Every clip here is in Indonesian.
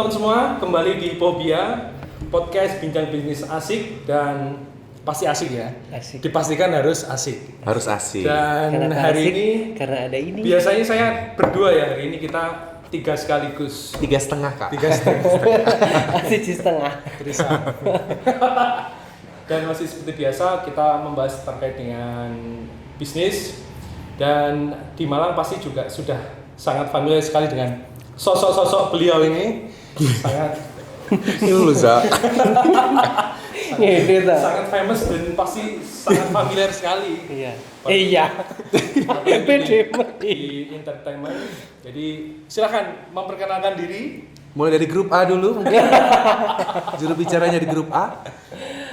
teman-teman semua, kembali di Pobia Podcast Bincang Bisnis Asik dan pasti asik ya. Asik. Dipastikan harus asik. Harus asik. Dan Karena hari asik, ini karena ada ini. biasanya saya berdua ya, hari ini kita 3 sekaligus. 3,5 Kak. 3,5 Asik setengah. Trisam. Dan masih seperti biasa kita membahas terkait dengan bisnis. Dan di Malang pasti juga sudah sangat familiar sekali dengan sosok-sosok beliau ini. Sangat Ini lu Za. sangat famous dan pasti sangat familiar sekali. Iya. Iya. Di entertainment. Jadi silakan memperkenalkan diri. Mulai dari grup A dulu mungkin. Juru bicaranya di grup A.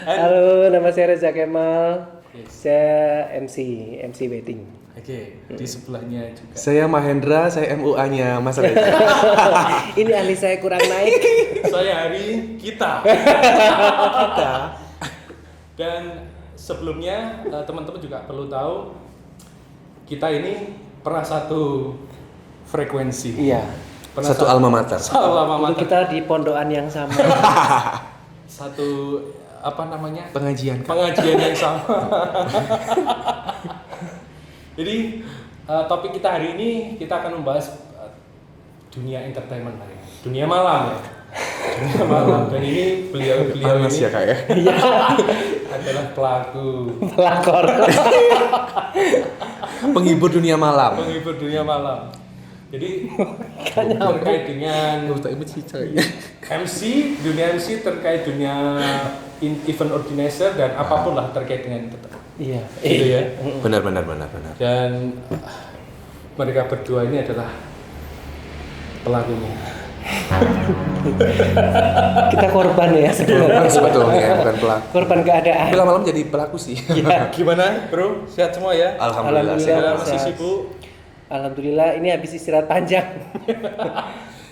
Halo, nama saya Reza Kemal. Saya MC wedding. Oke, di sebelahnya juga. Saya Mahendra, saya MUA-nya Mas Reza. Ini alis saya kurang naik. Saya Hari, kita. Dan sebelumnya teman-teman juga perlu tahu kita ini pernah satu frekuensi. Iya. Pernah Satu alma mater. Satu alma Dulu mater. kita di pondokan yang sama. Satu apa namanya? Pengajian. Pengajian yang sama. Jadi topik kita hari ini kita akan membahas dunia entertainment hari ini. Dunia malam ya. Dunia malam. Dan ini beliau Panas ini ya Kak ya. adalah pelaku Pelakor. Penghibur dunia malam. penghibur dunia malam. Jadi terkait dengan MC, dunia MC terkait dunia event organizer dan apapun lah terkait dengan itu. Iya. Gitu ya. Benar. Dan mereka berdua ini adalah pelakunya. Kita korban ya sebenarnya. Sebetulnya bukan pelaku. Korban keadaan. Tapi lama-lama jadi pelaku sih. Iya. Gimana, Bro? Sehat semua ya? Alhamdulillah. Alhamdulillah. Saya masih sehat. sibuk. Alhamdulillah ini habis istirahat panjang.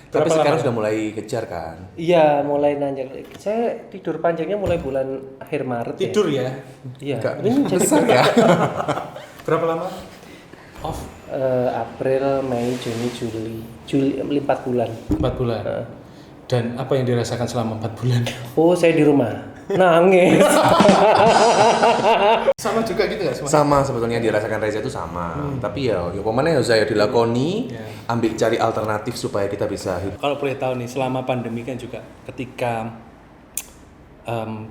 Tapi Berapa sekarang lama? sudah mulai kejar kan. Iya, mulai nanjak. Saya tidur panjangnya mulai bulan akhir Maret. Tidur ya? Iya. Enggak. Ini jadi Besar ya. Berapa lama? Off. April, Mei, Juli 4 bulan. 4 bulan. Dan apa yang dirasakan selama 4 bulan? Oh, saya di rumah. Nangis. Sama juga gitu nggak? Sama sebetulnya dirasakan Reza itu sama. Tapi ya kemana ya saya dilakoni, ambil cari alternatif supaya kita bisa hidup. Kalau boleh tahu nih, selama pandemi kan juga ketika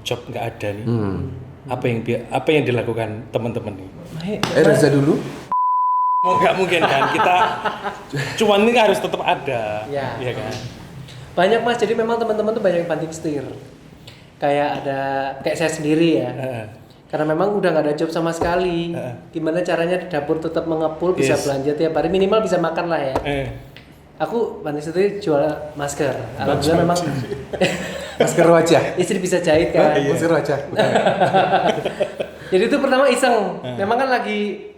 job nggak ada nih, apa yang dilakukan teman-teman nih? Reza dulu. Mau nggak mungkin kan kita cuan ini harus tetap ada, Ya. iya kan? Banyak Mas, jadi memang teman-teman tuh banyak yang banting setir. Kayak saya sendiri ya. Karena memang udah nggak ada job sama sekali. Gimana caranya di dapur tetap mengepul, bisa belanja tiap hari, minimal bisa makan lah ya. Aku banting setir jual masker. Alhamdulillah memang Masker wajah. istri bisa jahit kan. Masker wajah. Bukan. Jadi itu pertama iseng. Memang kan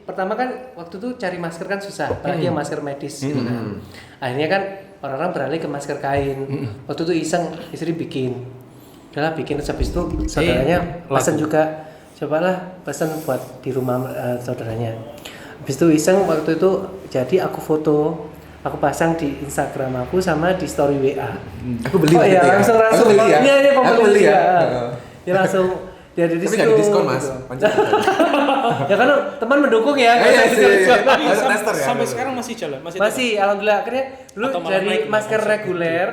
pertama kan waktu itu cari masker kan susah, apalagi yang masker medis gitu kan. Akhirnya kan orang-orang beralih ke masker kain. Waktu itu iseng, istri bikin. Udahlah bikin, terus habis itu saudaranya pesan juga. Cobalah pesan buat di rumah saudaranya. Habis itu iseng waktu itu jadi aku foto, aku pasang di Instagram aku sama di story WA. Aku beli. Oh iya, langsung. Aku beli ya. Iya, Aku beli ya. Ya langsung dia di Tapi situ. nggak di diskon Mas. gitu. Panjang. Ya kan teman mendukung ya. Iya, iya. Tapi Harus tester ya. sampai sekarang masih jalan, Masih, alhamdulillah akhirnya dulu Atau malah dari naik masker omset reguler,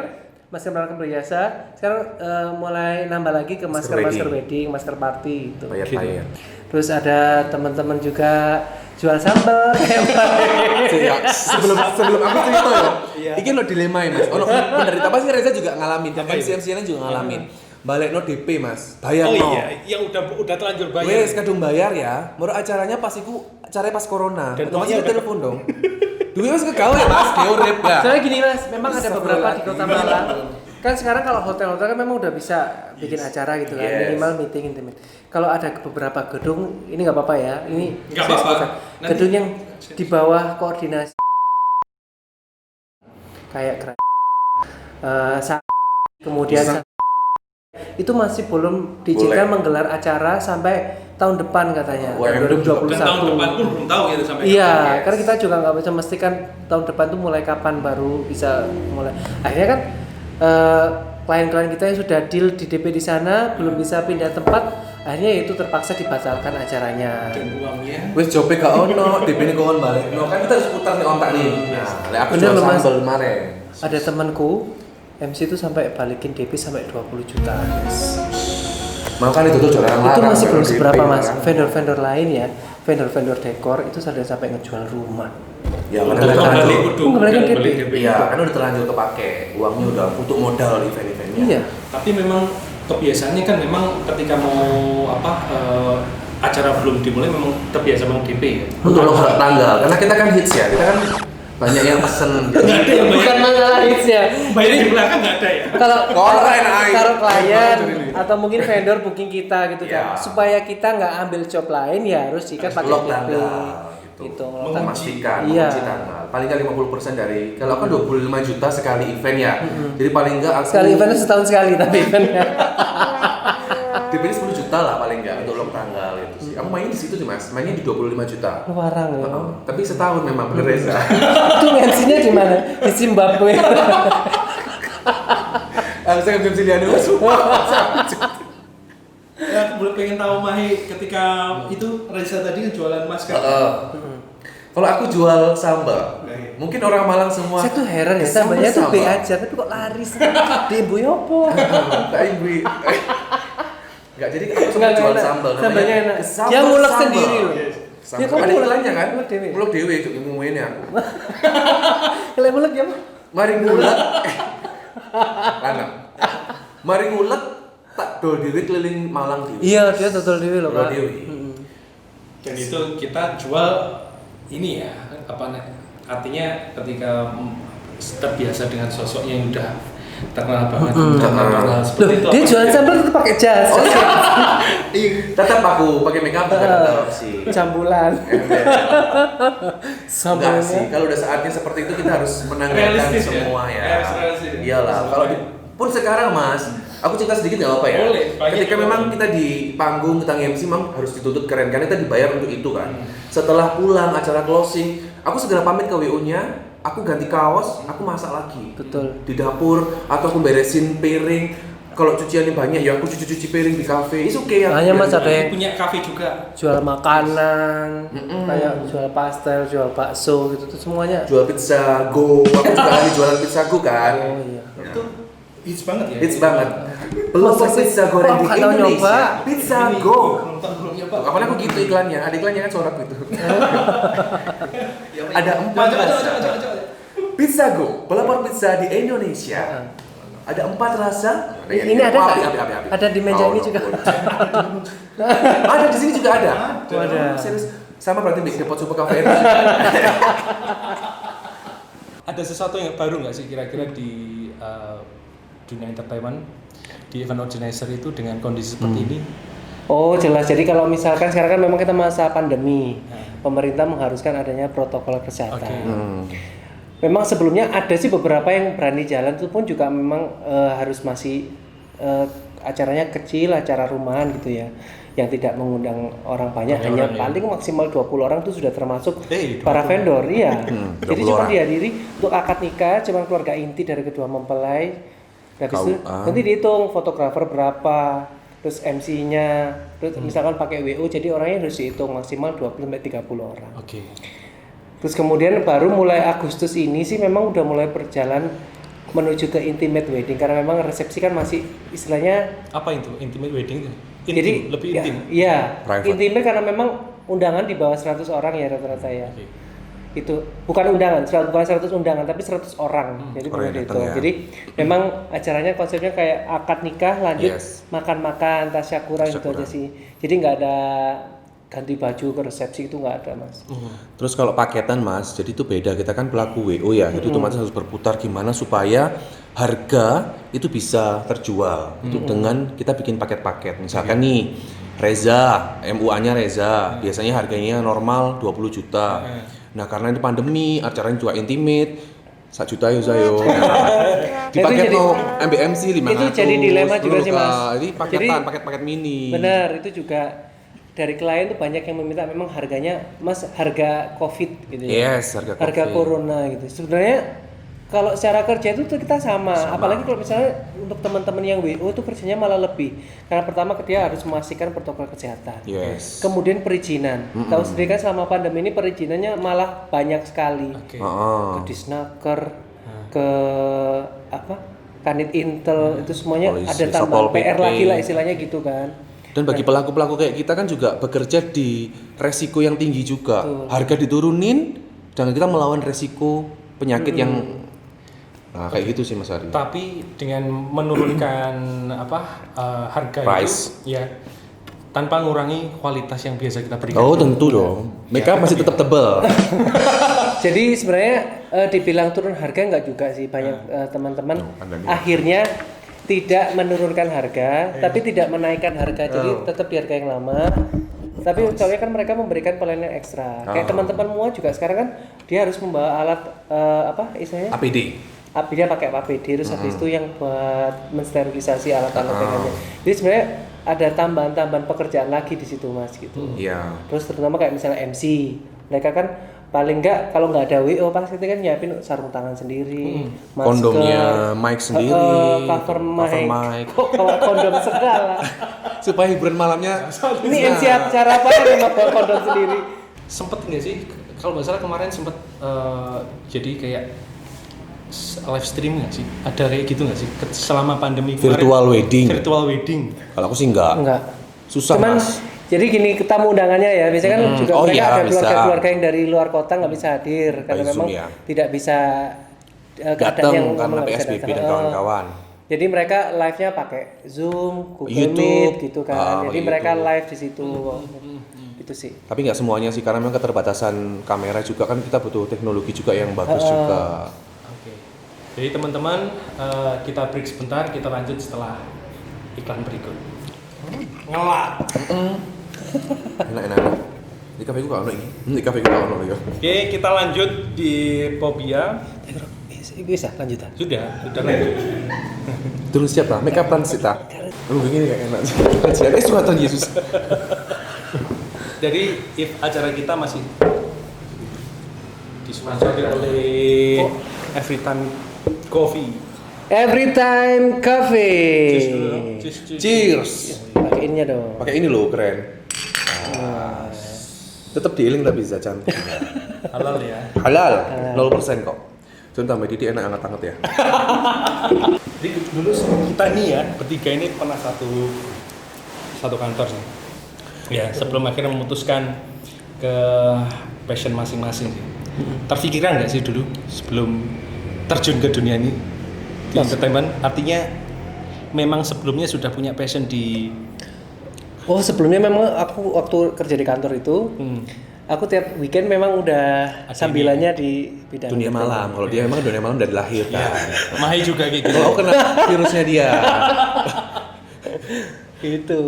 masker biasa, sekarang mulai nambah lagi ke masker wedding, masker party gitu. Bayar. Terus ada teman-teman juga jual sambal Sebelum aku cerita ya. Iki lo dilema ya Mas. Ono bener apa sih Reza juga ngalamin. Dan MC lain juga ngalamin. Balik no DP Mas. Bayar no. Oh iya, yang udah terlanjur bayar. Wes kadung bayar ya. Moro acaranya pas iku acaranya pas corona. Dan Otomatis uangnya kita telepon dong. Duit Mas kegawe ya Mas, geurep ya. Soalnya gini Mas, memang ada beberapa di Kota Malang. Kan sekarang kalau hotel-hotel kan memang udah bisa bikin acara gitu kan, minimal meeting intimate. Kalau ada beberapa gedung, ini nggak apa-apa ya. Ini Nggak saya apa-apa. sebutkan. Gedung yang di bawah koordinasi kayak kemudian itu masih belum diizinkan menggelar acara sampai tahun depan katanya, 2021. Dan tahun depan pun belum tahu gitu sampai Iya, kapan. karena kita juga nggak bisa memastikan tahun depan tuh mulai kapan baru bisa mulai. Akhirnya kan klien-klien kita yang sudah deal di DP di sana belum bisa pindah tempat, akhirnya itu terpaksa dibatalkan acaranya. Dan uangnya Wes jope gak ono, DP-ne kon balik. No, kan kita harus putar nih ontak nih. Nah, lek aku Bener jual loh, Mas. sambal kemarin. Ada temanku MC itu sampai balikin DP sampai 20 juta, guys. Makanya itu tuh jualan Itu masih belum DP, seberapa, Mas. kan. Vendor-vendor lain ya, vendor-vendor dekor itu sudah sampai ngejual rumah. Ya untuk karena kembali terlanjur. kudu Kembali dan DP. beli DP. Iya, kan udah terlanjur kepake. Uangnya udah untuk modal event-eventnya. Iya. Tapi memang kebiasaannya kan memang ketika mau acara belum dimulai memang terbiasa memang DP ya. Untuk lo tanggal, karena kita kan hits ya, kita kan banyak yang pesen. Nggak ada yang Bukan masalah hits ya. bayar di belakang nggak ada ya. Kalau Kalau enak aja. kalau klien Ini. atau mungkin vendor booking kita gitu Ya. kan, supaya kita nggak ambil job lain ya harus sikat pakai Lock DP. tanggal gitu. Gitu. Memastikan, Iya. mengunci tanggal. Paling nggak 50% dari, kalau kan 25 juta sekali event ya. Jadi paling nggak aku Sekali eventnya setahun sekali tapi eventnya. DP 10 juta lah paling nggak untuk lock tanggal itu sih. Aku main di situ sih Mas, mainnya di 25 juta. Warang ya. Tapi setahun memang bener Reza. Itu MC-nya di mana? Di Zimbabwe. Saya nggak bisa lihat semua. Ya, aku boleh pengen tahu Mahi ketika itu Reza tadi kan jualan masker. Kalau aku jual sambal, mungkin orang Malang semua. Saya tuh heran ya, sambalnya tuh B aja tapi kok laris. Di Ibu Yopo. Kayak ibu. Enggak, jadi aku suka Enggak jual enak. sambal. Sambalnya enak. Sambal Dia ngulek sambal. sendiri loh. Sambal. Ya, kamu Ada ngulek- iklannya kan? ngulek dewe. Ngulek dewe itu ngumumin aku. Kalau mulek ya, Pak? Mari ngulek. Lanang. Mari ngulek tak dol dewe keliling Malang dewe. Iya, dia total dewe loh, Dol Pak. dewe. Dan itu kita jual ini ya, artinya ketika terbiasa dengan sosoknya yang udah terkenal banget, terkenal seperti itu. Dia apa jualan ya? sambal tetap pakai jas. Oh iya. Tetap aku pakai make up juga tetap sih. Cambulan. Enggak sih, kalau udah saatnya seperti itu kita harus menanggalkan Realistis ya? semua ya. Realistis. Iyalah, kalau pun sekarang Mas, aku cerita sedikit nggak apa-apa ya. Boleh, banyak Ketika juga. memang kita di panggung kita MC memang harus dituntut keren karena kita dibayar untuk itu kan. Setelah pulang acara closing, aku segera pamit ke WO-nya, aku ganti kaos, aku masak lagi. Betul. Di dapur atau aku beresin piring. Kalau cuciannya banyak ya aku cuci pering di kafe. Itu oke ya. Hanya Mas ada yang punya kafe juga. jual makanan, kayak jual pastel, jual bakso gitu tuh semuanya. jual pizza go. Aku juga lagi jualan pizza go kan. Oh iya. Itu hits banget ya. Hits banget. Belum pizza goreng di nggak tahu Indonesia. nyoba. Pizza go. Belum nyoba. Apalagi aku gitu iklannya. Ada iklannya kan sorak gitu. Ada 4 Coba, coba, rasa. coba, coba, coba. Pizza go. Pelopor pizza di Indonesia. Ada 4 rasa. Ini ada nggak? Api. Ada di meja ini juga. Ada di sini juga ada. Ada. Serius. Sama berarti di Depot Super Cafe. Ada sesuatu yang baru nggak sih kira-kira di dunia entertainment, di event organizer itu dengan kondisi seperti ini? Oh jelas, jadi kalau misalkan sekarang kan memang kita masa pandemi, pemerintah mengharuskan adanya protokol kesehatan. Oke. Memang sebelumnya ada sih beberapa yang berani jalan itu pun juga memang harus masih acaranya kecil, acara rumahan gitu ya, yang tidak mengundang orang banyak, hanya orang, ya. paling maksimal 20 orang itu sudah termasuk 20. para vendor, iya. 20 Jadi cuma orang. dihadiri untuk akad nikah, cuma keluarga inti dari kedua mempelai. Habis itu KUA. nanti dihitung fotografer berapa, terus MC-nya, terus misalkan pakai WO, jadi orangnya harus dihitung maksimal 20-30 orang. Oke. Terus kemudian baru mulai Agustus ini sih memang udah mulai berjalan menuju ke intimate wedding karena memang resepsi kan masih istilahnya Apa itu intimate wedding? Intim, jadi lebih ya, intim. Iya, Private. intimate karena memang undangan di bawah 100 orang ya rata-rata ya. Oke. Itu bukan undangan, bukan 100 undangan tapi 100 orang. Jadi orang yang benar itu. datang ya. Jadi memang acaranya konsepnya kayak akad nikah lanjut Yes. makan-makan, tasyakuran gitu aja sih. Jadi nggak ada ganti baju ke resepsi itu nggak ada mas. Terus kalau paketan Mas, jadi itu beda. Kita kan pelaku WO ya, jadi otomatis harus berputar gimana supaya harga itu bisa terjual. Itu dengan kita bikin paket-paket. Misalkan nih Reza, MUA-nya Reza, biasanya harganya normal 20 juta. Nah karena ini pandemi, acaranya juga intimate, 1 juta ya saya. Di Itu paket jadi- mau MBMC 500. itu jadi dilema juga sih, Mas. Jadi paketan, Jadi- paket-paket mini. Benar, itu juga dari klien tuh banyak yang meminta memang harganya mas harga COVID gitu ya. Yes, harga Harga COVID. corona gitu. Sebenarnya kalau secara kerja itu tuh kita sama. Apalagi kalau misalnya untuk teman-teman yang WO itu kerjanya malah lebih. Karena pertama dia harus memastikan protokol kesehatan. Yes. Kemudian perizinan. Tahu sendiri kan selama pandemi ini perizinannya malah banyak sekali. Oke. Ke Disnaker, ke apa? Kanit Intel itu semuanya Polisi, ada Satpol tambahan PR PP. lagi lah istilahnya gitu kan. Dan bagi pelaku-pelaku kayak kita kan juga bekerja di resiko yang tinggi juga. Harga diturunin dan kita melawan resiko penyakit yang kayak gitu sih Mas Ari. Tapi dengan menurunkan harga Price. itu ya tanpa mengurangi kualitas yang biasa kita berikan. Oh tentu dong. Makeup masih tetap tebal. Jadi sebenarnya dibilang turun harga enggak juga sih, banyak teman-teman akhirnya tidak menurunkan harga tapi tidak menaikkan harga, jadi tetap di harga yang lama. Tapi soalnya kan mereka memberikan pelayanan ekstra. Kayak teman-teman semua juga sekarang kan dia harus membawa alat istilahnya APD. dia pakai APD terus habis itu yang buat mensterilisasi alat-alat pegangannya. Jadi sebenarnya ada tambahan-tambahan pekerjaan lagi di situ Mas gitu. Iya. Terus terutama kayak misalnya MC, mereka kan paling enggak kalau nggak ada WO pasti kan nyiapin sarung tangan sendiri, masker, Kondomnya, mic sendiri, cover mic. mic. Kok bawa kondom segala. Supaya hiburan malamnya. Ini MC acara apa yang bawa kondom sendiri? Sempet nggak sih kalau nggak salah kemarin sempet jadi kayak live stream nggak sih? Ada kayak gitu nggak sih selama pandemi kemarin? Virtual wedding. Virtual wedding. Kalau aku sih enggak. Susah Cuman Mas. jadi gini tamu undangannya ya biasanya kan juga Oh mereka iya, ada bisa. keluarga-keluarga yang dari luar kota nggak bisa hadir karena By Zoom, memang ya. tidak bisa keadaan yang Datang karena nggak bisa PSBB datang. dan kawan-kawan. Jadi mereka live-nya pakai Zoom, Google YouTube. Meet gitu kan. Jadi mereka live di situ. Itu sih. Tapi nggak semuanya sih karena memang keterbatasan kamera juga kan kita butuh teknologi juga yang bagus juga. Oke. Jadi teman-teman kita break sebentar, kita lanjut setelah iklan berikut. Ngelak. Enak-enak. Di kafe gua ono iki. Di kafe gua ono ya. Oke, kita lanjut di Popia. Bisa lanjut ah. Sudah lanjut. Terus siap lah, make upan sih ta. Lu begini kayak enak. Kajian Tuhan Yesus. Jadi acara kita masih disponsori oleh Everytime Coffee. Everytime Cafe. Cheers dulu dong. Cheers. Pakai ininya dong. Pakai ini loh, keren. Tetap diiling tapi bisa cantik. Halal ya. Halal, 0% kok. Cuma tambah didik enak hangat-hangat ya. Jadi dulu kita nih ya, bertiga ini pernah satu kantor sih. Ya, sebelum akhirnya memutuskan ke passion masing-masing sih. Terpikiran nggak sih dulu sebelum terjun ke dunia ini di entertainment? Artinya memang sebelumnya sudah punya passion di Oh sebelumnya memang aku waktu kerja di kantor itu, aku tiap weekend memang udah sambilannya di bidang Dunia malam, kalau dia memang dunia malam dari lahir kan. Mahai juga kayak gitu. Kalau aku kena virusnya dia. Gitu.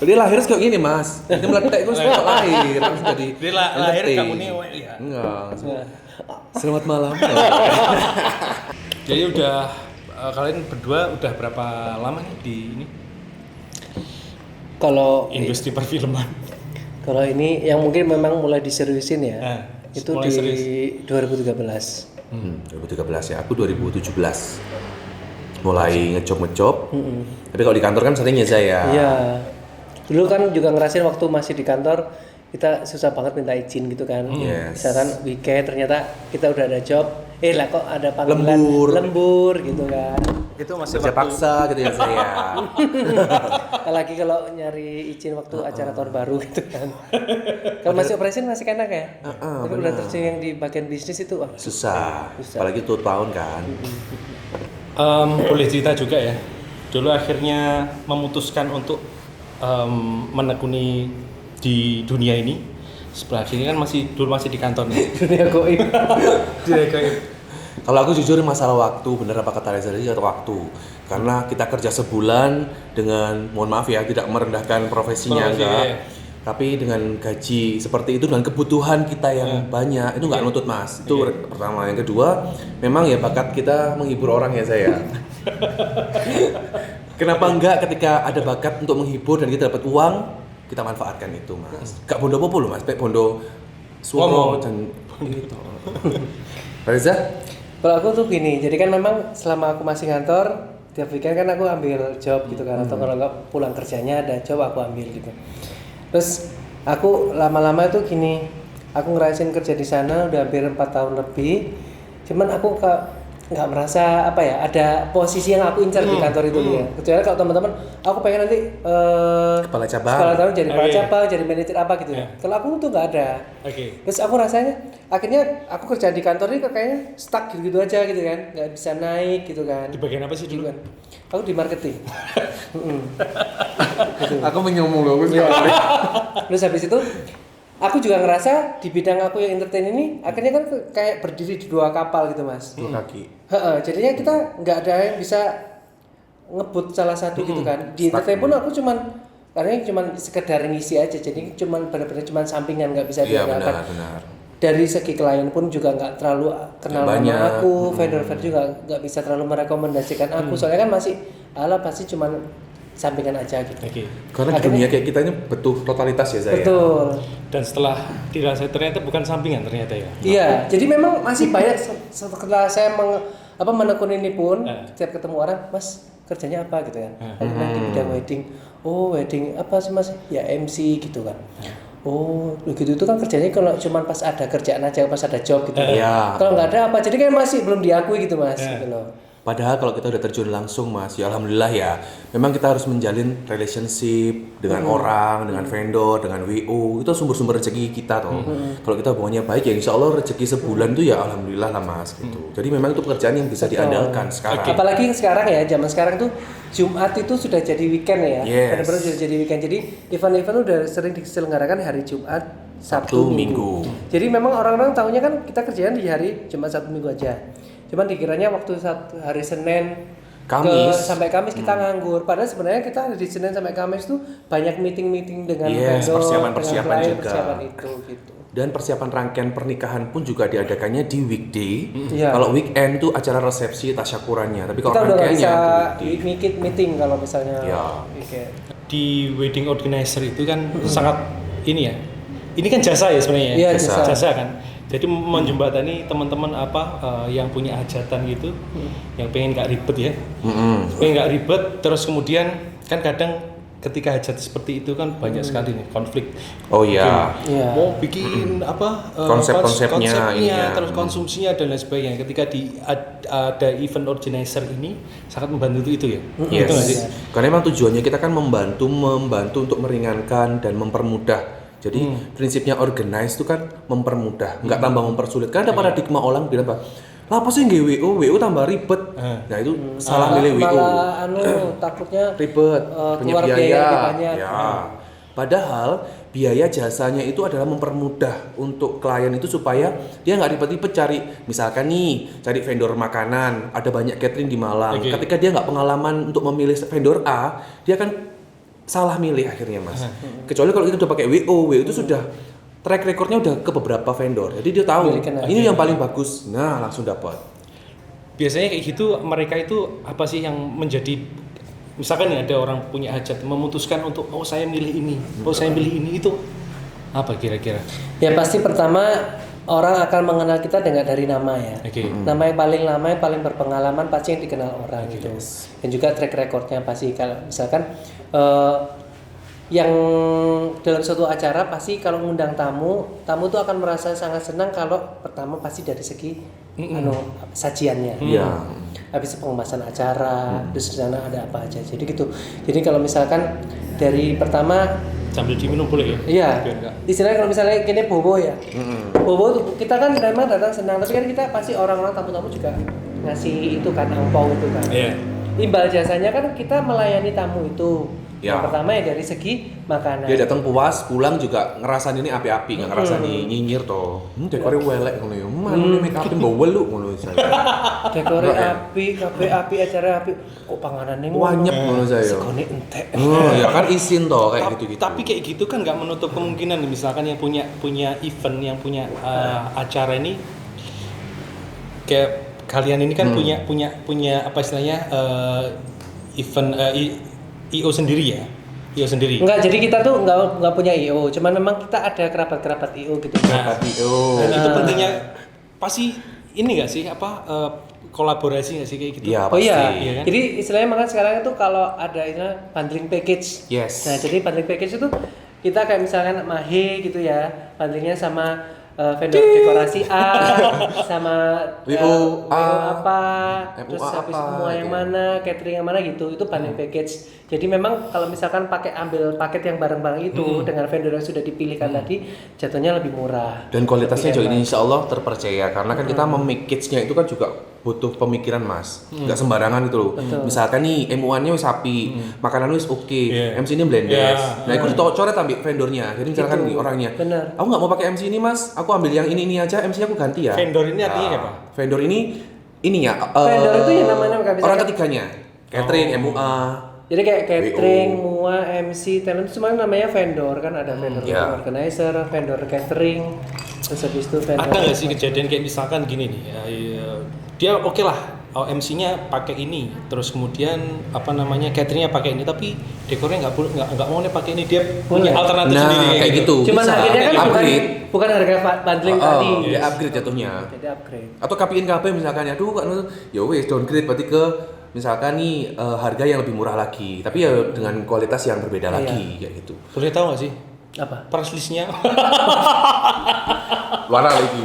Dia lahir kayak gini mas, dia meletek itu suka lahir, langsung jadi. Dia lahir entertain. kamu nih, ya. Enggak. Selamat malam. Jadi udah kalian berdua udah berapa lama nih di ini Kalau industri perfilman? kalau ini yang mungkin memang mulai diseriusin ya, itu mulai di serius. 2013. 2013 ya, aku 2017 mulai ngejob. Tapi kalau di kantor kan seringnya saya. Iya. Dulu kan juga ngerasain waktu masih di kantor kita susah banget minta izin gitu kan. Yes. Misalkan weekend ternyata kita udah ada job, lah kok ada panggilan lembur gitu kan. Itu masih Kerja paksa gitu ya saya. Apalagi kalau nyari izin waktu acara tahun baru gitu kan. Kalau masih operasi masih enak ya. Tapi udah terjun yang di bagian bisnis itu Susah. Apalagi tuh tahun kan. boleh cerita juga ya. Dulu akhirnya memutuskan untuk menekuni di dunia ini. Sebelah sini kan dulu masih di kantor nih. dunia goib. Dunia goib. Kalau aku jujur masalah waktu, bener apa kata Reza tadi atau waktu. Karena kita kerja sebulan dengan, mohon maaf ya, tidak merendahkan profesinya enggak. Tapi dengan gaji seperti itu, dengan kebutuhan kita yang banyak, itu nggak nuntut mas. Itu pertama. Yang kedua, memang ya bakat kita menghibur orang ya saya. Kenapa enggak ketika ada bakat untuk menghibur dan kita dapat uang, kita manfaatkan itu mas. Gak bondo apa loh mas, bondo suomo dan itu. Reza? Kalau aku tuh gini, jadi kan memang selama aku masih ngantor, tiap weekend kan aku ambil job gitu kan, atau kalau nggak pulang kerjanya ada job aku ambil gitu. Terus aku lama-lama itu gini, aku ngerasain kerja di sana udah hampir 4 tahun lebih, cuman aku nggak merasa apa ya, ada posisi yang aku incar di kantor itu ya. Kecuali kalau teman-teman, aku pengen nanti Kepala cabang. jadi kepala cabang, jadi manajer apa gitu ya. Kalau aku tuh nggak ada. Terus aku rasanya, akhirnya aku kerja di kantor ini kayaknya stuck gitu aja gitu kan, nggak bisa naik gitu kan. Di bagian apa sih dulu? Aku di marketing. Aku menyomong loh. Terus habis itu aku juga ngerasa di bidang aku yang entertain ini akhirnya kan kayak berdiri di 2 kapal gitu mas. 2 kaki. Jadinya kita nggak ada yang bisa ngebut salah satu gitu kan. Di entertain pun aku karena cuman sekedar ngisi aja, jadi cuman benar-benar cuman sampingan, nggak bisa diandalkan. Benar. Dari segi klien pun juga nggak terlalu kenal sama aku, vendor-vendor juga nggak bisa terlalu merekomendasikan aku, soalnya kan masih pasti cuman sampingan aja gitu. Karena di dunia kayak kita ini butuh totalitas ya Zaya. Betul. Dan setelah dirasa ternyata bukan sampingan ternyata ya. Iya, jadi memang masih banyak setelah saya menekuni ini pun setiap ketemu orang, Mas kerjanya apa gitu kan. Aku di bidang wedding. Oh, wedding apa sih Mas? Ya MC gitu kan. Oh, begitu itu kan kerjanya kalau cuma pas ada kerjaan aja, pas ada job gitu. Kalau nggak ada apa, jadi kan masih belum diakui gitu Mas gitu loh. Padahal kalau kita udah terjun langsung Mas, ya alhamdulillah ya. Memang kita harus menjalin relationship dengan orang, dengan vendor, dengan WO. Itu sumber-sumber rezeki kita toh. Kalau kita hubungannya baik ya insya Allah rezeki sebulan tuh ya alhamdulillah lah Mas gitu. Jadi memang itu pekerjaan yang bisa diandalkan sekarang. Apalagi sekarang ya, zaman sekarang tuh Jumat itu sudah jadi weekend ya. Benar-benar sudah jadi weekend. Jadi event-event udah sering diselenggarakan hari Jumat, Sabtu, Minggu. Jadi memang orang-orang tahunya kan kita kerjaan di hari Jumat, Sabtu, Minggu aja. Cuman dikiranya waktu hari Senin sampai Kamis kita nganggur. Padahal sebenarnya kita di Senin sampai Kamis tuh banyak meeting-meeting dengan vendor, persiapan dengan juga. persiapan itu gitu. Dan persiapan rangkaian pernikahan pun juga diadakannya di weekday. Kalau weekend tuh acara resepsi tasyakurannya. Tapi kalau kita udah nggak bisa meeting kalau misalnya weekend. Di wedding organizer itu kan sangat ini ya. Ini kan jasa ya sebenarnya. Iya, jasa kan. Jadi menjembatani teman-teman yang punya hajatan gitu, yang pengen nggak ribet ya, pengen nggak ribet, terus kemudian kan kadang ketika hajat seperti itu kan banyak sekali nih konflik. Oh iya. Mau bikin konsepnya, terus konsumsinya dan lain sebagainya. Ketika ada event organizer ini sangat membantu itu ya. Yes. Karena memang tujuannya kita kan membantu untuk meringankan dan mempermudah. Jadi prinsipnya organize itu kan mempermudah, nggak tambah mempersulit. Karena ada paradigma orang bilang apa sih nggak WO tambah ribet. Nah itu salah milih WO. Takutnya ribet, punya biaya. banyak. Ya. Padahal biaya jasanya itu adalah mempermudah untuk klien itu supaya dia nggak ribet-ribet misalkan cari vendor makanan, ada banyak catering di Malang. Ketika dia nggak pengalaman untuk memilih vendor A, dia kan salah milih akhirnya Mas. Kecuali kalau kita udah pakai WO itu sudah track recordnya udah ke beberapa vendor. Jadi dia tahu ini yang paling bagus. Nah, langsung dapat. Biasanya kayak gitu mereka itu apa sih yang menjadi, misalkan nih ada orang punya hajat memutuskan untuk saya milih ini, saya milih ini, itu apa kira-kira? Ya pasti pertama orang akan mengenal kita dari nama ya. Nama yang paling lama, yang paling berpengalaman pasti yang dikenal orang gitu. Dan juga track recordnya pasti kalau misalkan yang dalam suatu acara pasti kalau mengundang tamu tuh akan merasa sangat senang kalau pertama pasti dari segi sajiannya. Habis itu pengemasan acara, terus di sana ada apa aja. Jadi gitu. Jadi kalau misalkan dari pertama sambil diminum boleh ya? Iya. Istilahnya kalau misalnya gini bobo ya. Bobo tuh kita kan memang datang senang, tapi kan kita pasti orang-orang tamu-tamu juga ngasih itu kan angpau itu kan. Imbal jasanya kan kita melayani tamu itu. Yang pertama ya dari segi makanan. Dia datang puas, pulang juga ngerasain ini api-api, nggak ngerasain nyinyir toh. Dekornya welek ngono ya. Mana make upin bawa welu ngono saya. Dekornya api acara api. Kok panganannya wanyep ngono saya. Sekone entek. Ya kan isin toh kayak gitu-gitu. Tapi kayak gitu kan nggak menutup kemungkinan misalkan yang punya event, yang punya acara ini kayak kalian ini kan punya apa istilahnya event IO sendiri ya? IO sendiri? Enggak, jadi kita tuh enggak punya IO, cuman memang kita ada kerabat-kerabat IO gitu. Kerabat IO. Dan itu pentingnya pasti ini nggak sih kolaborasi nggak sih kayak gitu? Iya, Oh iya, pasti. Iya kan? jadi istilahnya makanya sekarang itu kalau ada istilah bundling package. Yes. Nah jadi bundling package itu kita kayak misalkan Mahe gitu ya, bundlingnya sama vendor dekorasi A, sama WO apa, MUA terus habis apa, semua yang gitu. mana, catering yang mana gitu, itu bundling package. Jadi memang kalau misalkan ambil paket yang bareng-bareng itu dengan vendor yang sudah dipilihkan tadi, jatuhnya lebih murah. Dan kualitasnya juga Lebih ini hemat. insya Allah terpercaya karena kan kita memikirnya itu kan juga butuh pemikiran mas, nggak sembarangan gitu loh. Betul. Misalkan nih MUA-nya wis sapi, makanan wis oke, Iya. MC ini blendes. Iya. Nah itu coret ambil vendornya. Jadi misalkan Itu, nih orangnya, bener. aku nggak mau pakai MC ini mas, aku ambil yang ini aja, MC-nya aku ganti ya. Vendor ini artinya apa? Vendor ini ya. Vendor itu yang namanya nggak bisa orang kan- ketiganya, catering, MUA. Jadi kayak catering, WO. MUA, MC, talent itu semuanya namanya vendor kan, ada vendor ya. organizer, vendor catering, terus habis itu vendor. Ada nggak sih kejadian kayak misalkan gini nih, dia oke lah, MC-nya pakai ini, terus kemudian cateringnya pakai ini, tapi dekornya nggak mau nih pakai ini, dia punya Boleh. alternatif Nah sendiri kayak gitu. Cuman Bisa. harganya kan upgrade. bukan harga bundling Oh, tadi. dia upgrade jatuhnya. Jadi upgrade. Atau KPIN misalkan aduh kok ya wes downgrade berarti ke misalkan nih harga yang lebih murah lagi tapi ya dengan kualitas yang berbeda Iya. lagi kayak gitu. Boleh tahu nggak sih Apa? price listnya? Warna lagi.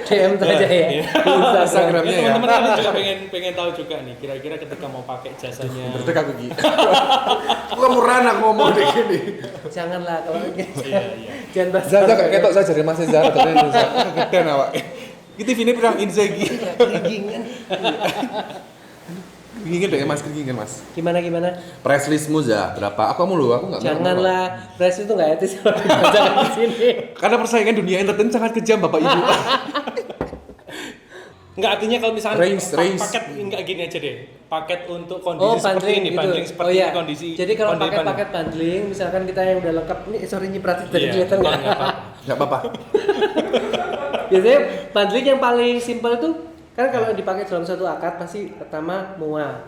DM saja ya. Iya. Di Instagram. Instagramnya ya. Teman-teman kan juga pengen tahu juga nih, kira-kira ketika mau pakai jasanya. Berarti aku gitu. Aku murah nak ngomong kayak gini. Janganlah kalau gitu. Iya. Jangan bahas. Zaza kayak ketok saya jadi Mas Zara tapi kegedean awak. Iki TV ini pirang Inzaghi. Keringingan. Gingin deh Mas, gingin Mas. Gimana? Price listmu Zah berapa? Aku lu, aku enggak. Janganlah. Press itu nggak etis kalau dibacakan di sini. Karena persaingan dunia entertain sangat kejam Bapak Ibu. Enggak, artinya kalau misalnya Range. paket enggak gini aja deh. Paket untuk Oh, kondisi seperti bundling ini, gitu. bundling seperti Oh, iya. ini kondisi. Jadi kalau kondisi paket-paket bundling, misalkan kita yang udah lengkap, ini sorry nyipratin tadi Iya, kelihatan nggak? nggak apa-apa. Enggak apa-apa. Biasanya bundling yang paling simpel itu kan kalau dipakai dalam satu akad pasti pertama MUA,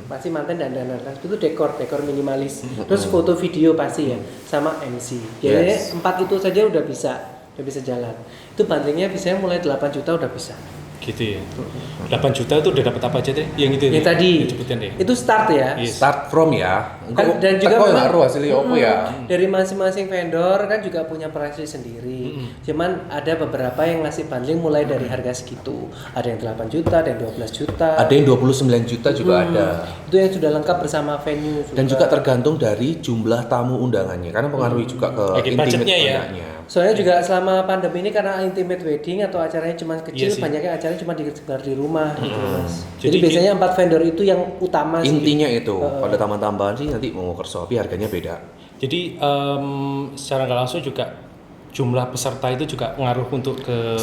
pasti manten dan dandan. Itu dekor minimalis. Terus foto video pasti ya, sama MC. Jadi Yes. 4 itu saja udah bisa jalan. Itu bundlingnya biasanya mulai 8 juta udah bisa. Gitu ya. 8 juta itu udah dapat apa aja deh? Yang itu Yang tadi disebutin deh. itu start ya. Yes. Start from ya. Kan, dan juga kok memang- ngaruh hasilnya apa ya? Dari masing-masing vendor kan juga punya price list sendiri. Cuman ada beberapa yang ngasih bundling mulai dari harga segitu. Ada yang 8 juta, ada yang 12 juta. Ada yang 29 juta juga ada. Itu yang sudah lengkap bersama venue juga. Dan juga tergantung dari jumlah tamu undangannya karena pengaruhi juga ke Oke, intimate budgetnya ya. banyaknya. Soalnya juga selama pandemi ini karena intimate wedding atau acaranya cuma kecil, Iya sih. banyaknya acaranya cuma digelar di rumah gitu, Mas. Jadi Jadi biasanya 4 vendor itu yang utama sih. Intinya itu, pada tambahan-tambahan sih nanti mau kerso, tapi harganya beda. Jadi secara nggak langsung juga jumlah peserta itu juga ngaruh untuk ke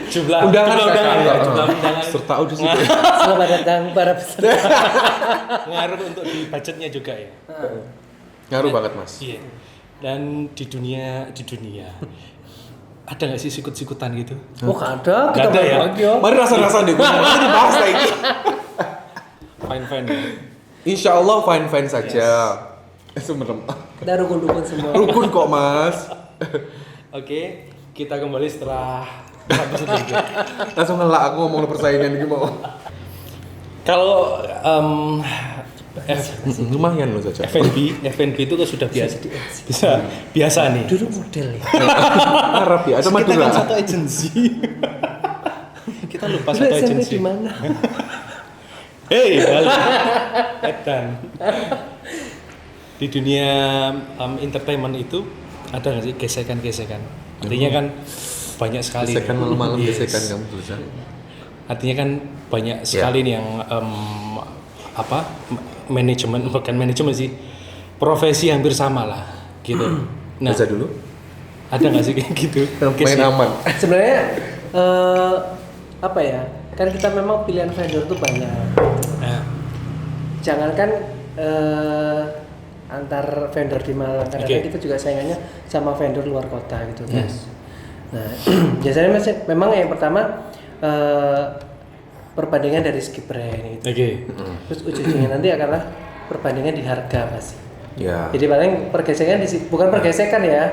jumlah Undangan jumlah kakak, undangan, ya. jumlah undangan Serta udah sih. Selamat datang para peserta. ngaruh untuk di budgetnya juga ya. Ngaruh banget mas. Iya. Dan di dunia ada nggak sih sikut-sikutan gitu? Oh, nggak ada, Nggak ada ya? aja. Mari rasa-rasa deh, kita dibahas lagi. Fine ya. Insya Allah fine saja. Semerem. Kita rukun-rukun semua. Rukun kok mas. Oke, kita kembali setelah habis itu. Langsung ngelak aku ngomong persaingan ini mau. Kalau Lumayan loh saja. F&B itu kan sudah biasa nih. Dulu model ya. Arab ya, ada Kita Madura. kan satu agensi. Kita lupa Dulu satu SMP agensi. di mana? Hei, balik. Edan. Di dunia entertainment itu ada nggak sih gesekan-gesekan? Artinya kan banyak sekali. Gesekan malam-malam, Yes. gesekan kamu tulisan. Artinya kan banyak sekali nih yang bukan manajemen sih, profesi hampir sama lah gitu. Nah, Baca dulu. ada nggak sih kayak gitu? Main aman. Sebenarnya apa ya? Kan kita memang pilihan vendor tuh banyak. Nah, Jangankan antar vendor di Malang, karena Oke. kita juga saingannya sama vendor luar kota gitu, guys. Nah, biasanya memang yang pertama perbandingan dari segi brand gitu. oke. Terus ujung-ujungnya nanti adalah perbandingan di harga pasti. Ya. Jadi paling pergesekan bukan pergesekan ya.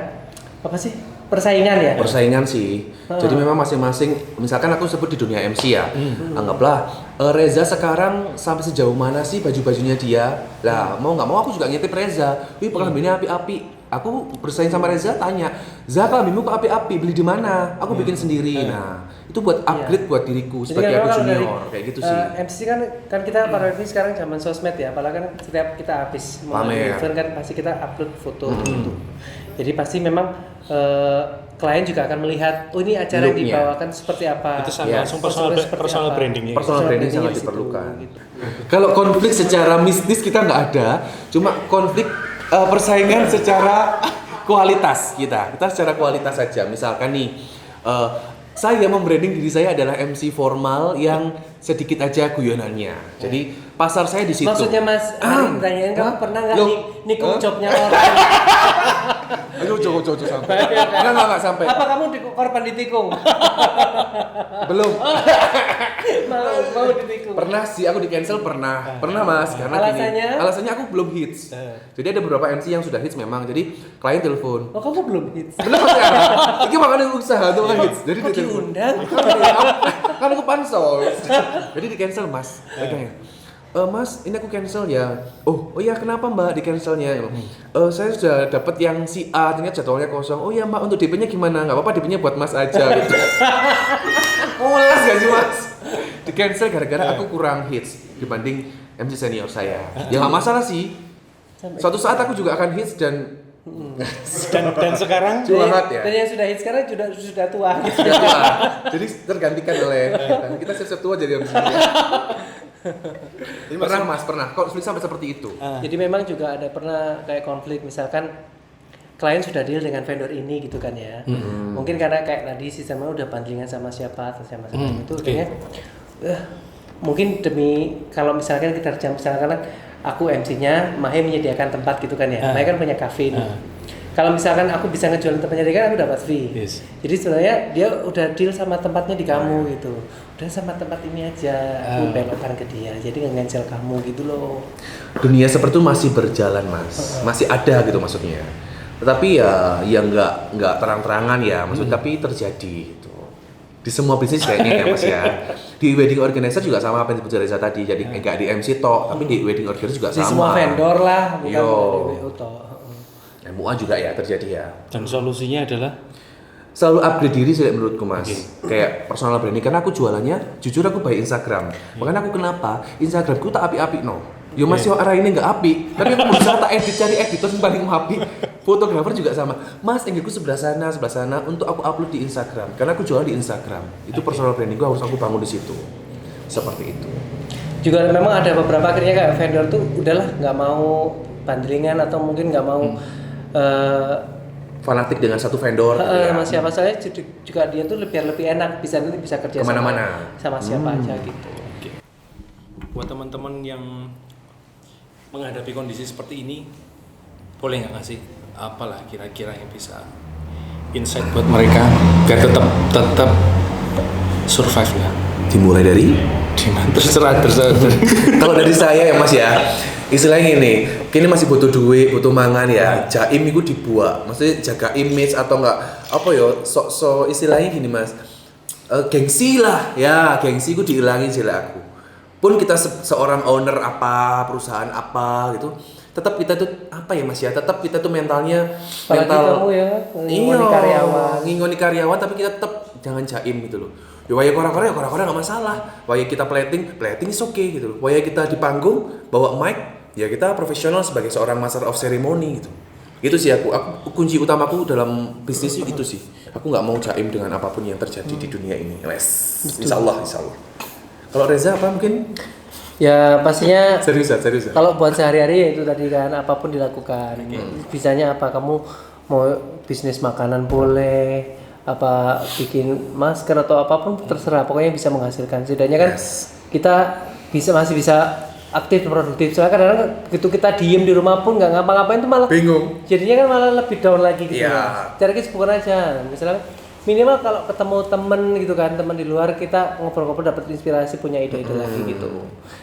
Apa sih? persaingan ya. Persaingan sih. Jadi memang masing-masing, misalkan aku sebut di dunia MC ya, anggaplah Reza sekarang sampai sejauh mana sih baju-bajunya dia. Lah mau nggak mau aku juga ngintip Reza. Wih kelambinya api-api. Aku bersaing sama Reza, tanya, Za kelambimu kok api-api, beli di mana? Aku bikin sendiri. Nah itu buat upgrade buat diriku sebagai aku junior, kayak gitu sih. MC kan kita para MC sekarang zaman sosmed ya, apalagi kan setiap kita habis mau event kan pasti kita upload foto gitu. Jadi pasti memang klien juga akan melihat, oh ini acara yang dibawakan seperti apa. Itu langsung personal branding. Personal branding sangat diperlukan. Gitu. Kalau konflik secara mistis kita nggak ada, cuma konflik persaingan secara kualitas kita secara kualitas saja. Misalkan nih, saya membranding diri saya adalah MC formal yang sedikit aja guyonannya. Jadi pasar saya di situ. Maksudnya Mas, tanyain kamu pernah nggak nikung jobnya orang? Aduh, coba sampai. Enggak sampai. Apa kamu korban ditikung? Belum. mau ditikung. Pernah sih aku di cancel pernah Mas karena alasannya aku belum hits. Jadi ada beberapa MC yang sudah hits memang. Jadi klien telepon. Oh, kamu belum hits. Belum sekarang. Ini makanya usaha tuh kan hits. Jadi kok diundang? Kan aku pansos. Jadi di cancel Mas. Mas, ini aku cancel ya. Oh iya kenapa Mbak di cancelnya? Saya sudah dapat yang si A, ternyata jadwalnya kosong. Oh iya Mbak, untuk DP-nya gimana? Nggak apa-apa, DP-nya buat Mas aja. Gitu. Mulas gak sih Mas? Di cancel gara-gara aku kurang hits dibanding MC senior saya. Ya nggak masalah sih. Suatu saat aku juga akan hits dan sekarang curhat ya. Dan yang sudah hits sekarang sudah tua. Sudah tua. Jadi tergantikan oleh kita siap-siap tua jadi MC. Pernah konflik sampai seperti itu. Jadi memang juga ada pernah kayak konflik, misalkan klien sudah deal dengan vendor ini gitu kan ya. Mungkin karena kayak tadi sistemnya udah bandingan sama siapa atau sama itu kayaknya mungkin demi kalau misalkan kita misalkan aku MC-nya, Mahe menyediakan tempat gitu kan ya. Mahe kan punya cafe nih. Kalau misalkan aku bisa ngejualin tempatnya dia kan aku dapat fee. Yes. Jadi sebenarnya dia udah deal sama tempatnya di kamu gitu. Udah sama tempat ini aja, aku belokkan ke dia. Jadi nge-cancel kamu gitu loh. Dunia seperti itu masih berjalan Mas. Masih ada gitu maksudnya. Tetapi ya nggak terang-terangan ya, maksudnya tapi terjadi gitu. Di semua bisnis kayaknya ya Mas ya. Di wedding organizer juga sama apa yang disebut Reza tadi. Jadi nggak di MC tok, tapi di wedding organizer juga Di sama. semua vendor lah, bukan Yo. dari WO tok. MUA juga ya terjadi ya. Dan solusinya adalah Selalu upgrade diri sih menurutku Mas. Kayak personal branding karena aku jualannya jujur aku by Instagram. Makanya aku kenapa? Instagramku tak api-api no. Yo Mas yo arah ini nggak api, tapi aku berusaha tak edit cari editor yang paling api. Fotografer juga sama. Mas, angle-ku sebelah sana untuk aku upload di Instagram. Karena aku jual di Instagram. Itu personal brandingku harus aku bangun di situ. Seperti itu. Juga memang ada beberapa akhirnya kayak vendor tuh udahlah nggak mau bandringan atau mungkin nggak mau fanatik dengan satu vendor gitu ya. sama siapa saja juga dia tuh lebih enak bisa kerja kemana-mana sama siapa aja gitu. buat teman-teman yang menghadapi kondisi seperti ini, boleh nggak ngasih apalah kira-kira yang bisa insight buat mereka biar tetap survive ya. Dimulai dari terserah. Kalau dari saya ya Mas ya, istilahnya gini, kini masih butuh duit, butuh mangan ya. Jaim itu dibuat, maksudnya jaga image atau enggak apa ya, sok istilahnya gini Mas. Gengsi lah, ya gengsi itu dihilangin sih aku. Pun kita seorang owner apa, perusahaan apa gitu, tetap kita tuh apa ya Mas ya, tetap kita tuh mentalnya Kamu ya, ngingoni karyawan tapi kita tetap jangan jaim gitu loh. Ya waya kora-kora nggak masalah. Waya kita plating is okay gitu loh. Waya kita di panggung bawa mic, ya kita profesional sebagai seorang master of ceremony gitu. Gitu sih aku kunci utamaku dalam bisnis itu sih. Aku nggak mau jaim dengan apapun yang terjadi di dunia ini. Insya Allah. Kalau Reza apa mungkin? Ya pastinya serius. Kalau buat sehari-hari ya itu tadi kan apapun dilakukan. Bisanya apa, kamu mau bisnis makanan boleh, apa bikin masker atau apapun terserah, pokoknya bisa menghasilkan. Setidaknya kan kita masih bisa aktif dan produktif. Soalnya kadang-kadang begitu kita diem di rumah pun nggak ngapa-ngapain tuh malah bingung. Jadinya kan malah lebih down lagi gitu. Yeah. Cari kesibukan aja. Misalnya minimal kalau ketemu temen gitu kan, temen di luar kita ngobrol-ngobrol dapat inspirasi, punya ide-ide lagi gitu.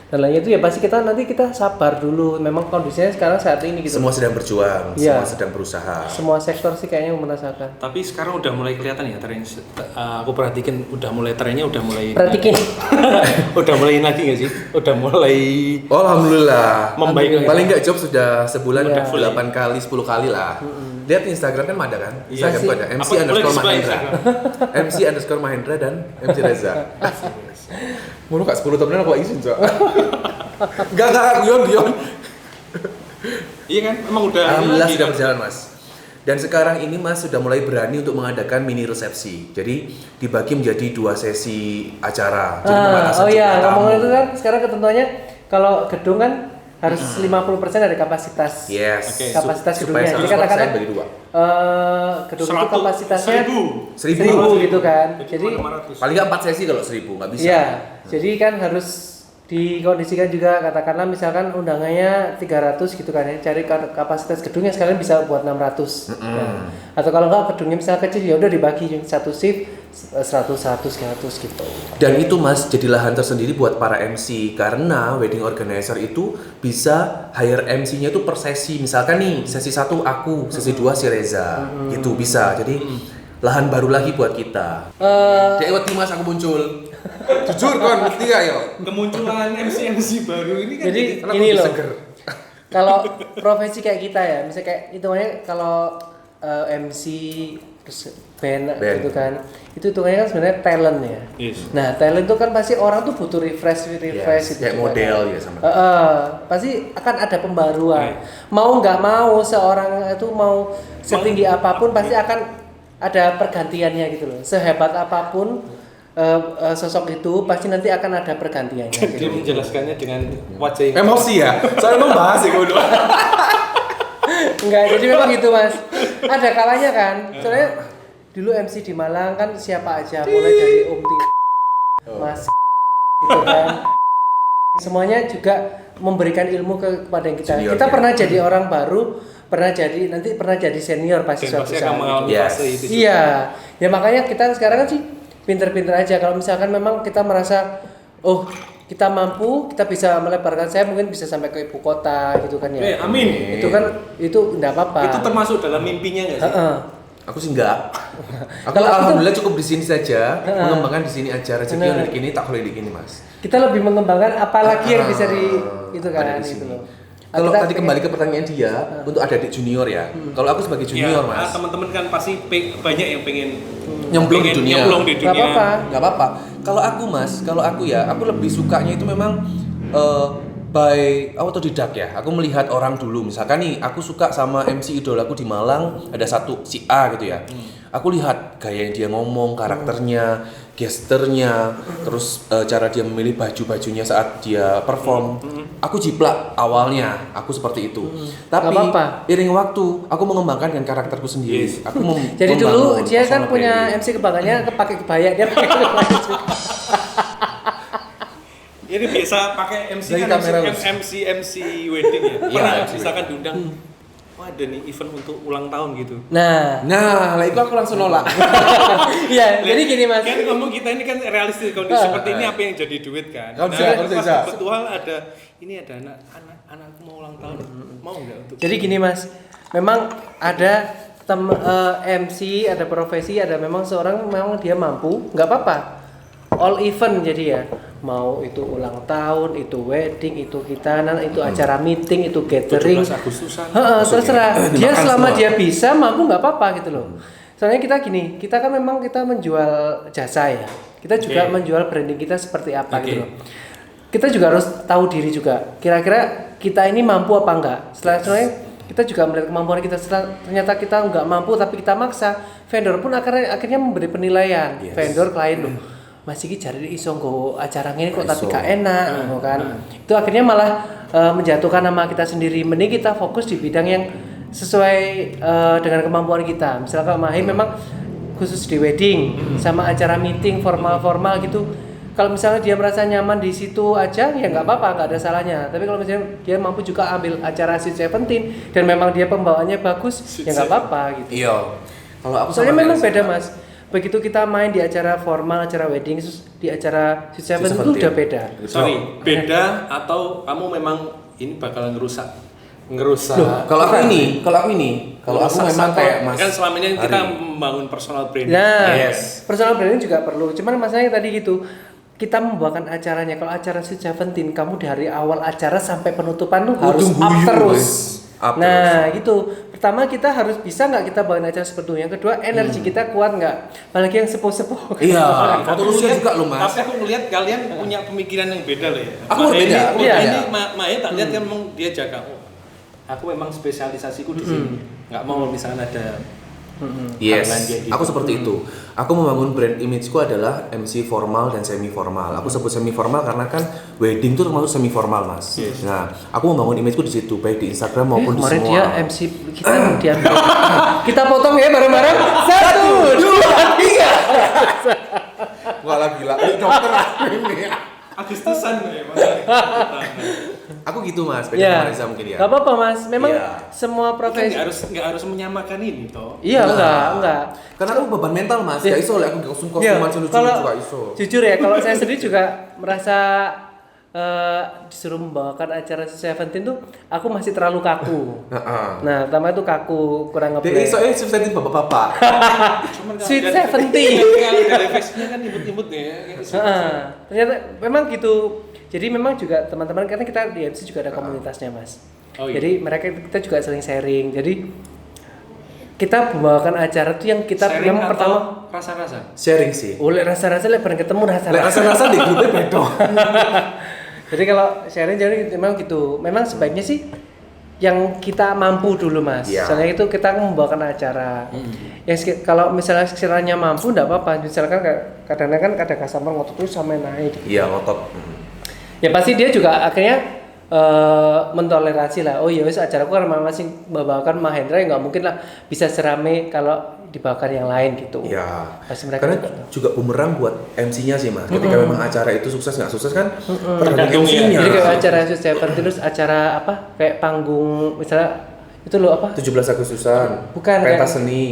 Dan lainnya itu ya pasti nanti kita sabar dulu. Memang kondisinya sekarang saat ini gitu. Semua sedang berjuang, Iya. semua sedang berusaha. Semua sektor sih kayaknya merasakan. Tapi sekarang udah mulai kelihatan ya tren. Aku perhatikan udah mulai trennya udah mulai. Perhatikin. Udah mulai lagi nggak sih? Udah mulai Oh, alhamdulillah. membaik lagi. Paling nggak job sudah sebulan Iya. udah 8 kali, 10 kali lah. Lihat Instagram kan ada kan? Iya. Instagram tuh ada MC Apa, boleh underscore di-sebelah Mahendra. MC underscore Mahendra dan MC Reza. Mulu kak 10 temenan aku izin cok. Gak, guyon. Iya kan? Emang udah. Alhamdulillah lagi sudah kan? berjalan mas. Dan sekarang ini mas sudah mulai berani untuk mengadakan mini resepsi. Jadi dibagi menjadi 2 sesi acara. Jadi pembatasan Oh iya, jumlah tamu. ngomongin itu kan sekarang ketentuannya kalau gedung kan harus 50% dari kapasitas. Yes. Oke. Kapasitas Supaya gedungnya. Jadi 100% katakanlah bagi 2. gedung itu kapasitasnya 1000. 1000 gitu kan. Jadi 500. Paling nggak 4 sesi kalau 1000 nggak bisa. iya, jadi kan harus dikondisikan juga, katakanlah misalkan undangannya 300 gitu kan ya, cari kapasitas gedungnya sekalian bisa buat 600. Nah, atau kalau enggak gedungnya misalnya kecil ya udah dibagi satu shift 100 gitu. Dan itu mas jadi lahan tersendiri buat para MC karena wedding organizer itu bisa hire MC-nya itu per sesi. Misalkan nih sesi 1 aku, sesi 2 si Reza, gitu bisa. Jadi lahan baru lagi buat kita. Dewati mas aku muncul. Jujur kon, ngerti gak yo? Kemunculan MC baru ini kan Jadi Karena ini aku loh. seger. Kalau profesi kayak kita ya, misalnya kayak hitungannya kalau MC terus band gitu kan, itu hitungannya kan sebenarnya talent ya. Yes. Nah talent itu kan pasti orang tuh butuh refresh Yes, gitu kayak kan. model ya sama. Pasti akan ada pembaruan. Mau nggak mau seorang itu mau setinggi apapun pasti akan ada pergantiannya gitu loh. Sehebat apapun sosok itu pasti nanti akan ada pergantiannya. Dia Gitu. menjelaskannya dengan wajah yang Emosi ya? Soalnya membahas ya gue Enggak, jadi memang gitu mas. Ada kalanya kan. Soalnya dulu MC di Malang kan siapa aja, mulai dari Om T, Mas, gitu kan. Semuanya juga memberikan ilmu kepada kita. Junior, Kita ya. pernah jadi orang baru, pernah jadi senior pasti dan suatu pasti akan saat. mengalami Yes. fase itu. Iya, ya makanya kita sekarang kan sih pinter-pinter aja. Kalau misalkan memang kita merasa, oh kita mampu, kita bisa melebarkan, saya mungkin bisa sampai ke ibu kota gitu kan ya. Amin. Itu kan itu enggak apa-apa. Itu termasuk dalam mimpinya nggak sih? Heeh. Aku sih enggak. Aku Kalau aku alhamdulillah cukup di sini saja, mengembangkan di sini aja. Rezeki yang dari kini tak boleh di kini, Mas. Kita lebih mengembangkan apalagi yang bisa di itu kan Ada di itu sini. loh. Kalau Kita tadi pengen- kembali ke pertanyaan dia, untuk adik junior ya. Kalau aku sebagai junior, Ya, Mas, teman-teman kan pasti banyak yang pengen Nyemplung di dunia. nyemplung di Nggak dunia. apa-apa. nggak apa-apa. Kalau aku, Mas, kalau aku ya, aku lebih sukanya itu memang by autodidak ya. Aku melihat orang dulu. Misalkan nih, aku suka sama MC idolaku di Malang, ada satu si A gitu ya. Aku lihat gaya yang dia ngomong, karakternya, gesternya, terus cara dia memilih baju-bajunya saat dia perform. Aku jiplak awalnya, aku seperti itu. Tapi Nggak apa-apa. iring waktu, aku mengembangkan dengan karakterku sendiri. Yes. Aku Jadi dulu membangun dia kan personal punya branding. MC kebanggaannya pakai kebaya, dia pakai kebaya juga. Ini biasa pakai MC Dari kan kamera, MC wedding ya. Iya, Pernah MC misalkan diundang, wah ada nih event untuk ulang tahun gitu. Nah, Nah, lah itu aku langsung nolak. iya, jadi gini mas. Kan ngomong kita ini kan realistis kondisi seperti ini apa yang jadi duit kan. Kau bisa, kau pas bisa. betul ada ini ada anakku mau ulang tahun, mau nggak untuk? Jadi gini mas, memang ada MC, ada profesi, ada memang seorang memang dia mampu, nggak apa-apa. All event jadi ya, mau itu ulang tahun, itu wedding, itu khitanan, itu acara meeting, itu gathering. 17 Agustusan. Terserah. Dia Dimakan selama semua. dia bisa mampu nggak apa-apa gitu loh. Soalnya kita gini, kita kan memang kita menjual jasa ya. Kita juga Oke. menjual branding kita seperti apa Oke. gitu loh. Kita juga harus tahu diri juga. Kira-kira kita ini mampu apa enggak? Setelahnya kita juga melihat kemampuan kita. Setelah ternyata kita nggak mampu tapi kita maksa, vendor pun akhirnya memberi penilaian. Yes. Vendor klien loh. Mas iki jari iso nggo acara ngene kok tapi Iso. gak enak ngono kan. Itu akhirnya malah menjatuhkan nama kita sendiri. Mending kita fokus di bidang yang sesuai dengan kemampuan kita. Misalkan Mahir memang khusus di wedding sama acara meeting formal-formal gitu. Kalau misalnya dia merasa nyaman di situ aja ya nggak apa-apa, nggak ada salahnya. Tapi kalau misalnya dia mampu juga ambil acara Sweet 17 dan memang dia pembawaannya bagus, ya nggak apa-apa gitu. Iya. Kalau aku Soalnya sama memang Reza, beda mas. begitu kita main di acara formal, acara wedding, terus di acara Sweet Seventeen itu udah beda. Sorry, beda atau kamu memang ini bakal ngerusak? Kalau aku ini, kalau aku memang kayak Mas. Kan selama ini kita Ari. membangun personal brand. Nah, Yes. personal branding juga perlu. Cuman masalahnya tadi gitu, kita membawakan acaranya. Kalau acara Sweet Seventeen, kamu dari awal acara sampai penutupan tuh harus up terus. Up Nah, gitu. Pertama kita harus bisa nggak kita bawain acara seperti itu. Yang kedua energi kita kuat nggak? Apalagi yang sepuh-sepuh. Iya, Aku fotonya ngeliat- juga loh Mas. Tapi aku ngelihat kalian punya pemikiran yang beda loh ya. Aku Maya berbeda, ini- aku Maya berbeda. ini Maya tak lihat kan memang dia jaga. Oh, aku memang spesialisasiku di sini. Nggak mau misalnya ada Yes, Hal-hal kayak gitu. aku seperti itu. Aku membangun brand imageku adalah MC formal dan semi formal. Aku sebut semi formal karena kan wedding itu termasuk semi formal, Mas. Yes. Nah, aku membangun imageku di situ, baik di Instagram maupun di Kemarin semua. dia MC kita diambil. Kita potong ya bareng-bareng. 1, 2, 3. Wah, gila. Ini dokter ini. Agustusan ya. Aku gitu, Mas. Beda Ya. sama Reza mungkin ya. Gak apa-apa Mas. Memang Iya. semua Kan profesi. nggak harus menyamakan ini toh. Iya enggak. Karena aku beban mental, Mas. Iya. Gak iso lah aku kostum-kostuman Iya, lucu-lucu kalau gak iso. jujur ya, kalau saya sendiri juga merasa disuruh membawakan acara Seventeen tuh aku masih terlalu kaku. Heeh. Nah, pertama itu kaku, kurang Dia ngeplay. iso substantif bapak-bapak. Cuman kalau Sweet dari- 17. Kalau dari face-nya kan imut-imut ya. Heeh. Ternyata memang gitu. Jadi memang juga teman-teman karena kita di MC juga ada komunitasnya, Mas. Oh, iya. Jadi kita juga sering sharing. Jadi kita membawakan acara tuh yang kita Sharing memang atau pertama rasa-rasa. Sharing sih. oleh rasa-rasa bareng ketemu Lek rasa-rasa. rasa-rasa di grupnya beda. Jadi kalau sharing jadi memang gitu. Memang sebaiknya sih yang kita mampu dulu Mas. Iya. Soalnya itu kita membawakan acara. Kalau misalnya sekiranya mampu enggak apa-apa. Misalkan kadang-kadang kan ada customer ngotot terus sampai naik. Iya, ngotot. Ya pasti dia juga akhirnya mentoleransi lah. Oh iya wes acaraku kan masih membawakan Mahendra ya nggak mungkin lah bisa serame kalau dibawakan yang lain gitu. Iya. Pasti mereka Karena juga bumerang buat MC-nya sih, Mas. Ketika memang acara itu sukses nggak sukses kan tergantung Tergantung ya. MC-nya. Jadi kayak acara Seventeen terus acara apa kayak panggung misalnya itu loh apa? 17 Agustusan. Bukan, pentas kayak- seni.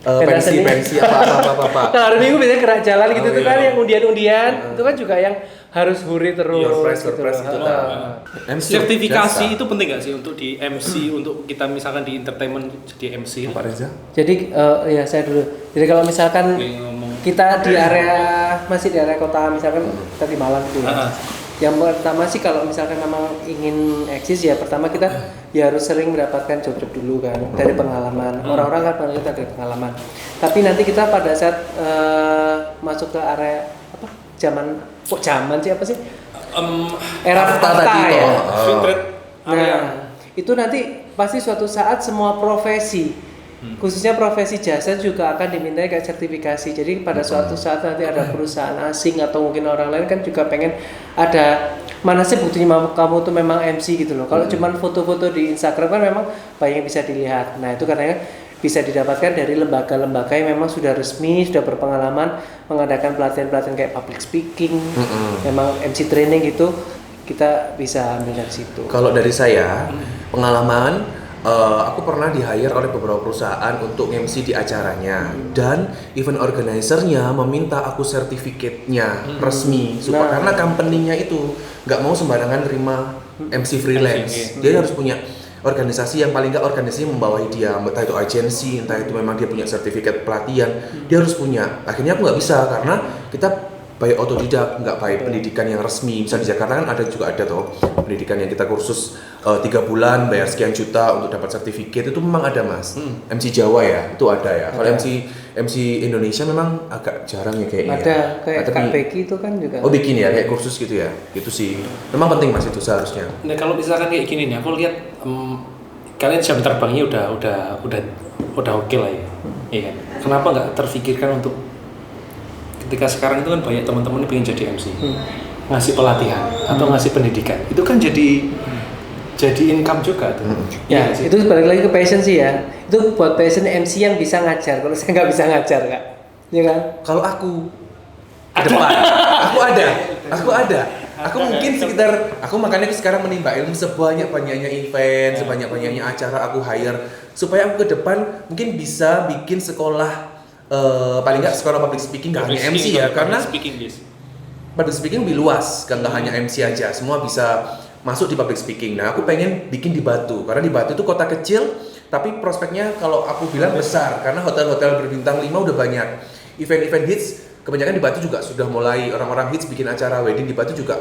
Pentas seni. Pensi apa. Nah, hari Minggu biasanya gerak jalan gitu Oh, tuh iya. kan yang undian-undian itu kan juga yang harus huri terus. Your price gitu itu loh. kan. MC Sertifikasi jasa. itu penting nggak sih untuk di MC untuk kita misalkan di entertainment jadi MC? Pak Reza? Jadi ya saya dulu. Jadi kalau misalkan Yang ngomong. kita di area masih di area kota misalkan kita di Malang gitu ya. Yang pertama sih kalau misalkan memang ingin eksis ya pertama kita ya harus sering mendapatkan job-job dulu kan dari pengalaman. Orang-orang kan pernah kita dari pengalaman. Tapi nanti kita pada saat masuk ke area apa? Zaman sih apa sih? Era Fakta fakta tadi ya. toh. Filtered area. Nah, itu nanti pasti suatu saat semua profesi, khususnya profesi jasa juga akan dimintai kayak sertifikasi. Jadi pada suatu saat nanti ada perusahaan asing atau mungkin orang lain kan juga pengen ada mana sih buktinya kamu tuh memang MC gitu loh. Kalau cuman foto-foto di Instagram kan memang banyak yang bisa dilihat. Nah itu katanya bisa didapatkan dari lembaga-lembaga yang memang sudah resmi, sudah berpengalaman mengadakan pelatihan-pelatihan kayak public speaking, memang MC training gitu, kita bisa ambil dari situ. Kalau dari saya, pengalaman aku pernah di-hire oleh beberapa perusahaan untuk MC di acaranya dan event organizer-nya meminta aku sertifikatnya resmi supaya karena company-nya itu nggak mau sembarangan terima MC freelance. Dia harus punya organisasi yang paling nggak organisasi membawahi dia, entah itu agensi, entah itu memang dia punya sertifikat pelatihan, dia harus punya. Akhirnya aku nggak bisa karena kita baik otodidak, nggak baik pendidikan yang resmi. Misal di Jakarta kan juga ada toh pendidikan yang kita kursus 3 bulan bayar sekian juta untuk dapat sertifikat itu memang ada Mas. MC Jawa ya itu ada ya. Kalau MC Indonesia memang agak jarang ya kayaknya. Ada ya. kayak Tapi- Kak Becky itu kan juga. Oh bikin ya kayak kursus gitu ya. Itu sih. Memang penting Mas itu seharusnya. Nah kalau misalkan kayak gini nih, aku lihat kalian jam terbangnya udah oke lah ya. Iya kan? Kenapa nggak terfikirkan untuk ketika sekarang itu kan banyak teman-teman yang pengen jadi MC, ngasih pelatihan atau ngasih pendidikan, itu kan jadi income juga tuh. Ya, Iya sih? itu balik lagi ke passion sih ya. Itu buat passion MC yang bisa ngajar. Kalau saya nggak bisa ngajar, Kak. Iya kan? Kalau aku ke depan, aku ada. Aku mungkin sekitar, aku makanya aku sekarang menimba ilmu sebanyak-banyaknya event, sebanyak-banyaknya acara aku hire supaya aku ke depan mungkin bisa bikin sekolah paling nggak sekolah public speaking nggak hanya MC ya, karena speaking this. public speaking lebih luas, nggak hanya MC aja, semua bisa masuk di public speaking. Nah, aku pengen bikin di Batu, karena di Batu itu kota kecil, tapi prospeknya kalau aku bilang besar, karena hotel-hotel berbintang 5 udah banyak. Event-event hits, kebanyakan di Batu juga sudah mulai, orang-orang hits bikin acara wedding di Batu juga.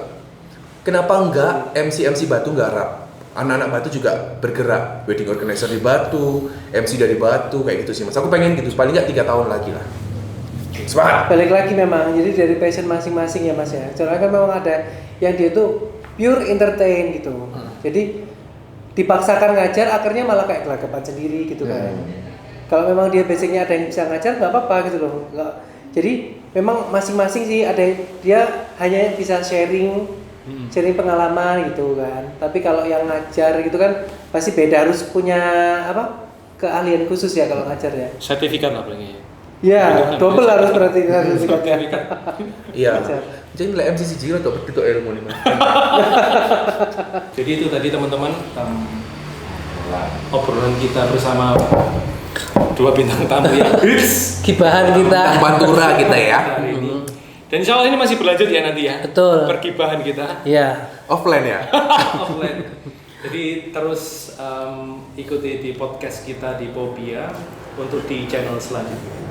Kenapa enggak MC Batu garap? Anak-anak Batu juga bergerak, wedding organizer di Batu, MC dari Batu, kayak gitu sih mas. Aku pengen gitu, paling nggak 3 tahun lagi lah. Semangat! Balik lagi memang, jadi dari passion masing-masing ya mas ya. Soalnya kan memang ada yang dia tuh pure entertain gitu. Jadi dipaksakan ngajar, akhirnya malah kayak gelagapan sendiri gitu kan. Kalau memang dia basicnya ada yang bisa ngajar, nggak apa-apa gitu loh. Jadi memang masing-masing sih ada dia hanya bisa sharing pengalaman gitu kan. Tapi kalau yang ngajar gitu kan pasti beda, harus punya keahlian khusus ya kalau ngajar ya. Sertifikat lah paling ya. Ya, double harus berarti sertifikatnya. Iya. Jadi nilai MC siji atau begitu ilmu nih mas. Jadi itu tadi teman-teman obrolan kita bersama dua bintang tamu yang hits. Kibahan kita. Pantura kita ya. Hari ini. Dan insya Allah ini masih berlanjut ya nanti ya. Betul. Pergibahan kita. Iya. Offline ya. Offline. Jadi terus ikuti di podcast kita di Popia untuk di channel selanjutnya.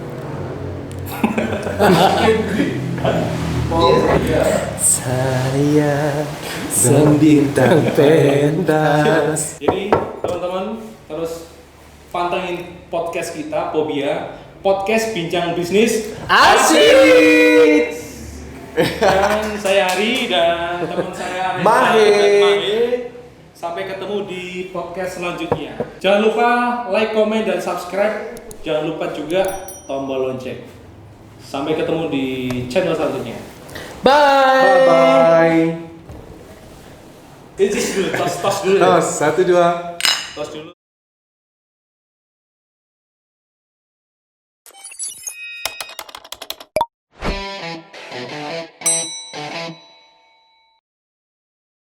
Saya sang bintang pentas. Jadi teman-teman terus pantengin podcast kita Popia, podcast bincang bisnis Asik. dan saya Hari dan teman saya Reza Mahe. dan Mahe. Sampai ketemu di podcast selanjutnya. Jangan lupa like, comment, dan subscribe. Jangan lupa juga tombol lonceng. Sampai ketemu di channel selanjutnya. Bye. Bye. Ini dulu, tos dulu. Tos 1 2. Tos dulu.